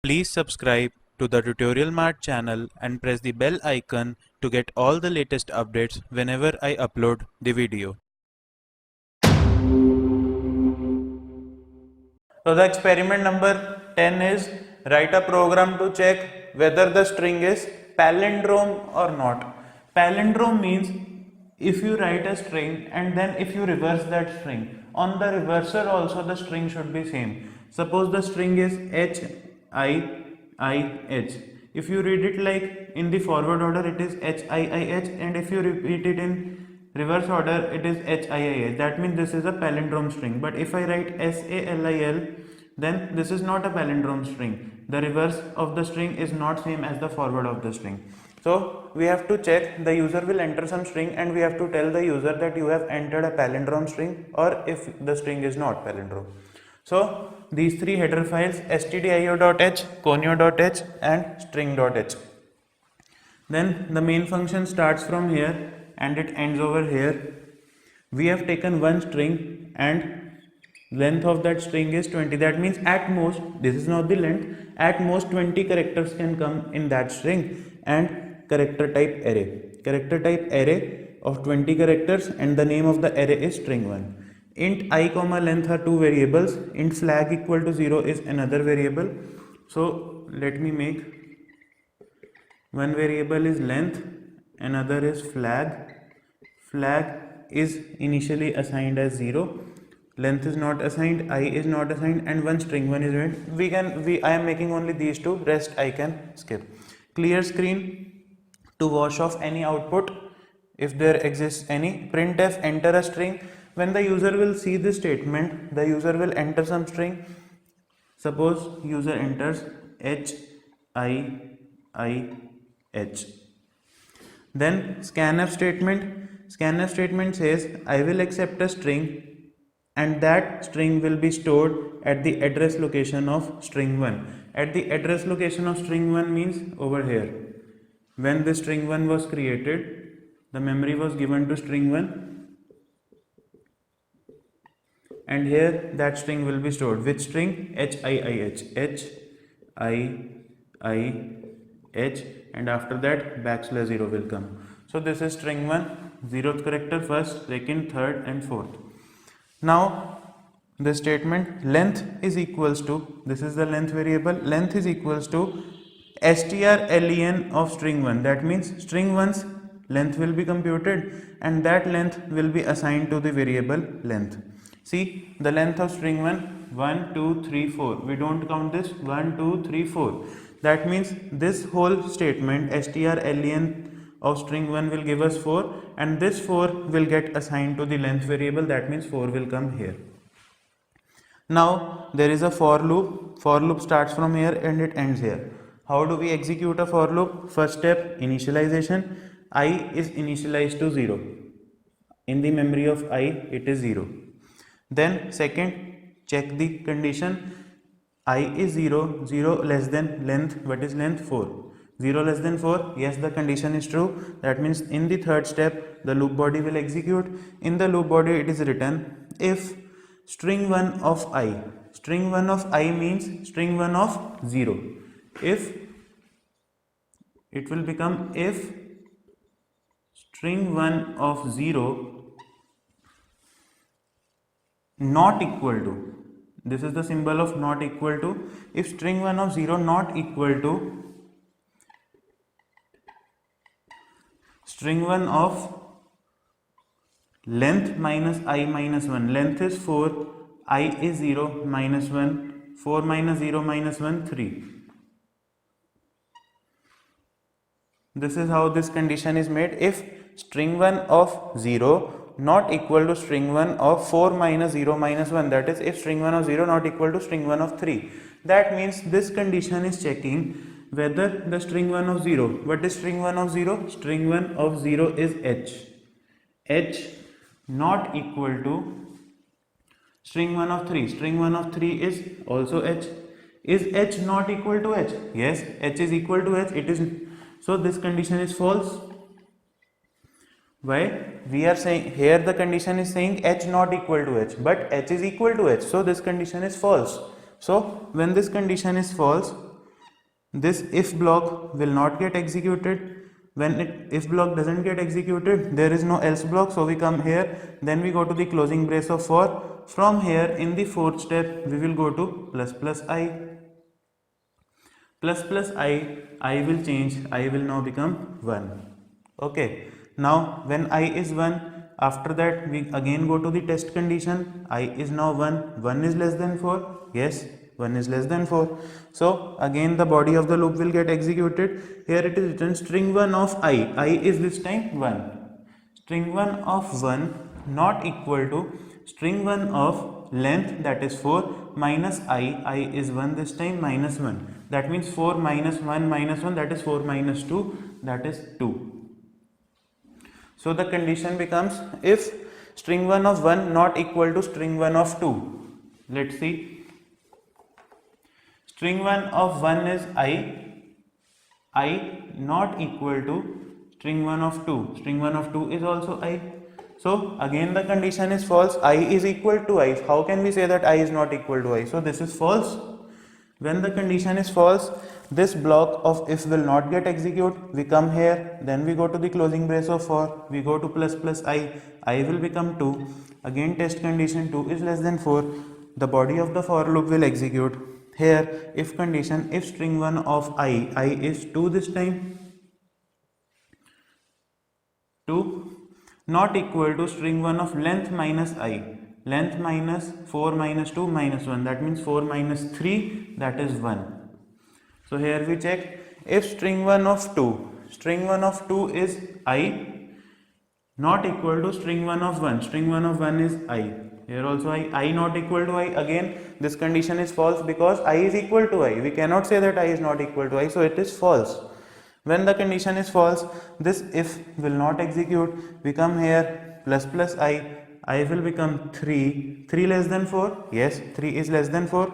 Please subscribe to the Tutorial Mart channel and press the bell icon to get all the latest updates whenever I upload the video. So the experiment number 10 is write a program to check whether the string is palindrome or not. Palindrome means if you write a string and then if you reverse that string, on the reverser also the string should be same. Suppose the string is HIIH. If you read it like in the forward order, it is HIIH, and if you repeat it in reverse order, it is HIIH. That means this is a palindrome string. But if I write SALIL, then this is not a palindrome string. The reverse of the string is not same as the forward of the string. So we have to check, the user will enter some string and we have to tell the user that you have entered a palindrome string or if the string is not palindrome. So these three header files, stdio.h, conio.h and string.h. Then the main function starts from here and it ends over here. We have taken one string and length of that string is 20. That means at most, this is not the length, at most 20 characters can come in that string, and character type array. Character type array of 20 characters, and the name of the array is string1. Int I comma length are two variables. Int flag equal to 0 is another variable. So let me make one variable is length, another is flag. Flag is initially assigned as 0. Length is not assigned, I is not assigned, and one string1 is made. I am making only these two, rest I can skip. Clear screen to wash off any output if there exists any. Printf enter a string. When the user will see this statement, the user will enter some string. Suppose user enters HIIH. Then scanf statement. Scanf statement says I will accept a string and that string will be stored at the address location of string1. At the address location of string1 means over here. When this string1 was created, the memory was given to string1. And here that string will be stored. Which string? HIIH. HIIH, and after that \0 will come. So this is string1, 0th character, first, second, third and fourth. Now the statement length is equals to, this is the length variable, length is equals to strlen of string1. That means string1's length will be computed and that length will be assigned to the variable length. See the length of string1, 1, 2, 3, 4. We don't count this, 1, 2, 3, 4. That means this whole statement strlen of string1 will give us 4, and this 4 will get assigned to the length variable. That means 4 will come here. Now there is a for loop. For loop starts from here and it ends here. How do we execute a for loop? First step, initialization. I is initialized to 0. In the memory of I, it is 0. Then second, check the condition. I is 0, 0 less than length. What is length? 4. 0 less than 4, yes, the condition is true. That means in the third step the loop body will execute. In the loop body it is written if string1 of I, string1 of I means string1 of 0. If, it will become if string1 of 0 not equal to, this is the symbol of not equal to, if string1 of 0 not equal to string1 of length minus I minus 1. Length is 4, I is 0 minus 1, 4 minus 0 minus 1, 3. This is how this condition is made. If string1 of 0 not equal to string1 of 4 minus 0 minus 1, that is if string1 of 0 not equal to string1 of 3. That means this condition is checking whether the string1 of 0, what is string1 of 0? String1 of 0 is H. H not equal to string1 of 3. String1 of 3 is also H. Is H not equal to H? Yes, H is equal to H. It is. So this condition is false. Why? We are saying here the condition is saying H not equal to H, but H is equal to H. So this condition is false. So when this condition is false, this if block will not get executed. When if block doesn't get executed, there is no else block, so we come here, then we go to the closing brace of for. From here, in the fourth step, we will go to plus I. Plus I will change, I will now become 1. Okay, now when I is 1, after that we again go to the test condition. I is now 1 is less than 4, yes, 1 is less than 4. So again the body of the loop will get executed. Here it is written string 1 of I is this time 1. String 1 of 1 not equal to string 1 of length, that is 4, minus I is 1 this time, minus 1. That means 4 minus 1 minus 1, that is 4 minus 2, that is 2. So the condition becomes if string 1 of 1 not equal to string 1 of 2. Let's see. String 1 of 1 is I not equal to string 1 of 2. String 1 of 2 is also I. So again the condition is false. I is equal to I. How can we say that I is not equal to I? So this is false. When the condition is false, this block of if will not get executed. We come here, then we go to the closing brace of for. We go to plus I will become 2. Again test condition 2 is less than 4. The body of the for loop will execute. Here if condition, if string 1 of I is 2 this time, 2 not equal to string 1 of length minus I. Length minus 4 minus 2 minus 1, that means 4 minus 3, that is 1. So here we check if string 1 of 2, string 1 of 2 is I not equal to string 1 of 1, string 1 of 1 is I. Here also I not equal to I. Again this condition is false because I is equal to I. We cannot say that I is not equal to I, so it is false. When the condition is false, this if will not execute. We come here, plus I will become 3. 3 less than 4, yes, 3 is less than 4.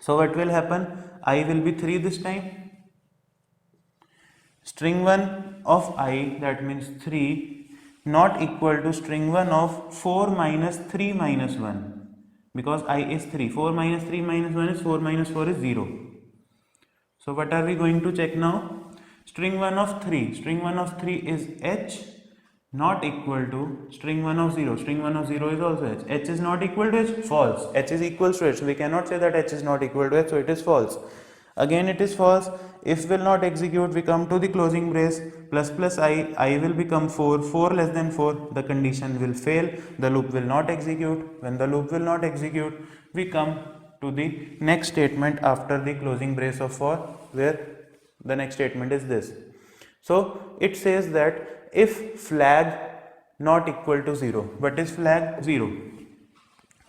So what will happen? I will be 3 this time. String 1 of I, that means 3, not equal to string 1 of 4 minus 3 minus 1, because I is 3. 4 minus 3 minus 1 is 4 minus 4 is 0. So what are we going to check now? String 1 of 3, string 1 of 3 is H not equal to string 1 of 0. String 1 of 0 is also H. H is not equal to H, false. H is equal to H. So we cannot say that H is not equal to H, so it is false. Again it is false. If will not execute, we come to the closing brace, plus I will become 4. 4 less than 4, the condition will fail. The loop will not execute. When the loop will not execute, we come to the next statement after the closing brace of for, where the next statement is this. So it says that if flag not equal to 0, what is flag? 0.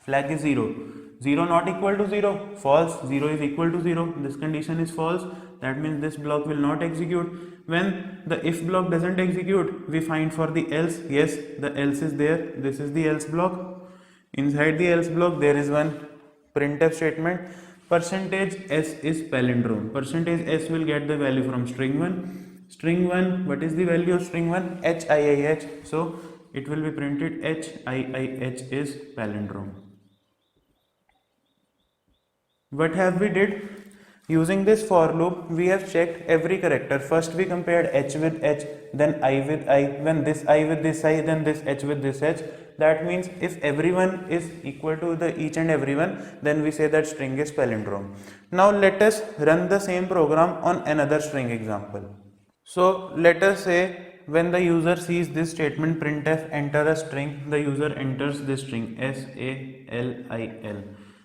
Flag is 0. 0 not equal to 0, false. 0 is equal to 0, this condition is false. That means this block will not execute. When the if block doesn't execute, we find for the else. Yes, the else is there. This is the else block. Inside the else block there is one printf statement. Percentage s is palindrome. Percentage s will get the value from string 1. String 1, what is the value of string 1? HIIH. So it will be printed HIIH is palindrome. What have we did? Using this for loop, we have checked every character. First we compared H with H, then I with I, when this I with this I, then this H with this H. That means if everyone is equal to the each and everyone, then we say that string is palindrome. Now let us run the same program on another string example. So let us say when the user sees this statement printf enter a string, the user enters this string SALIL.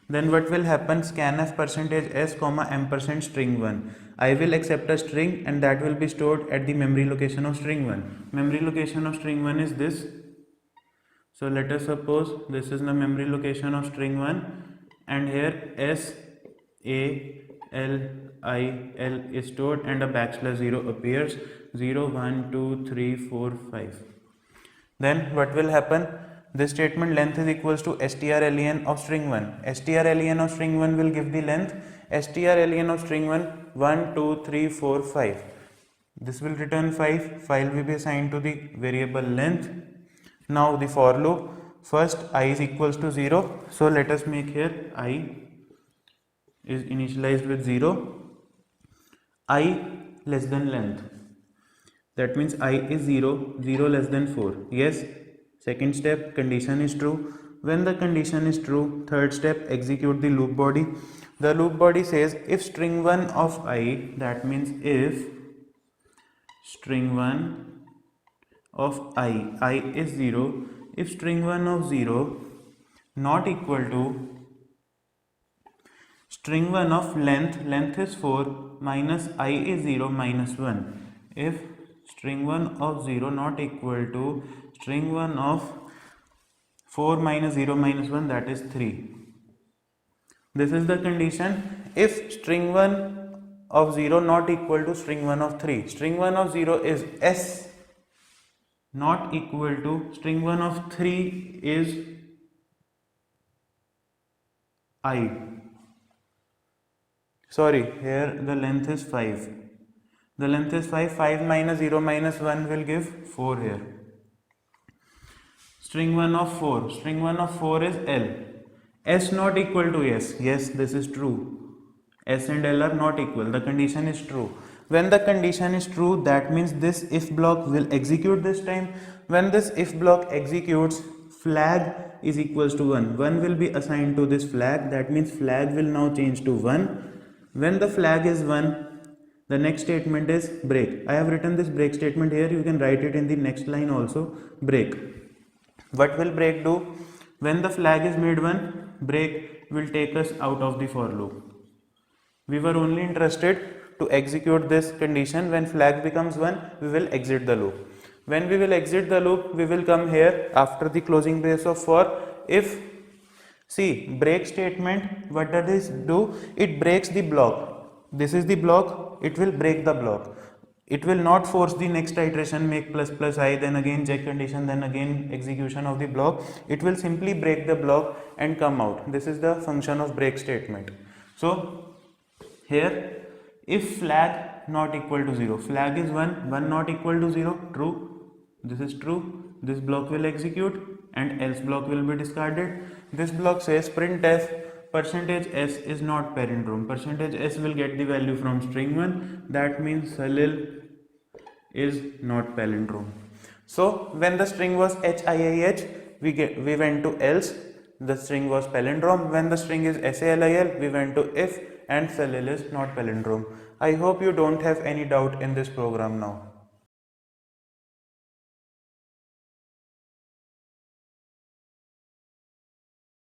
Then what will happen? Scanf percentage s comma ampersand string 1. I will accept a string and that will be stored at the memory location of string 1. Memory location of string 1 is this. So let us suppose this is the memory location of string 1 and here SALIL is stored and a backslash 0 appears. 0, 1, 2, 3, 4, 5. Then what will happen? This statement length is equals to strlen of string 1. Strlen of string 1 will give the length. Strlen of string 1, 1, 2, 3, 4, 5. This will return 5. File will be assigned to the variable length. Now the for loop. First I is equals to 0. So let us make here I is initialized with 0. I less than length. That means I is 0, 0 less than 4. Yes. Second step, condition is true. When the condition is true, third step, execute the loop body. The loop body says if string 1 of I, that means if string 1 of I is 0, if string 1 of 0 not equal to string 1 of length is 4 minus I is 0 minus 1. If string 1 of 0 not equal to string 1 of 4 minus 0 minus 1, that is 3. This is the condition. If string 1 of 0 not equal to string 1 of 3, string 1 of 0 is S not equal to string 1 of 3 is I. Sorry, here the length is 5. The length is 5. 5 minus 0 minus 1 will give 4 here. String 1 of 4. String 1 of 4 is L. S not equal to S. Yes, this is true. S and L are not equal. The condition is true. When the condition is true, that means this if block will execute this time. When this if block executes, flag is equals to 1. 1 will be assigned to this flag. That means flag will now change to 1. When the flag is 1, the next statement is break. I have written this break statement here. You can write it in the next line also. Break. What will break do? When the flag is made 1, break will take us out of the for loop. We were only interested to execute this condition. When flag becomes 1, we will exit the loop. When we will exit the loop, we will come here after the closing brace of for. If see, break statement, what does this do? It breaks the block. This is the block, it will break the block. It will not force the next iteration, make plus plus I, then again check condition, then again execution of the block. It will simply break the block and come out. This is the function of break statement. So here, if flag not equal to 0, flag is 1, 1 not equal to 0, true. This is true. This block will execute and else block will be discarded. This block says printf percentage s is not palindrome. Percentage s will get the value from string 1. That means Salil is not palindrome. So when the string was HIIH, we went to else. The string was palindrome. When the string is SALIL, we went to if, and Salil is not palindrome. I hope you don't have any doubt in this program now.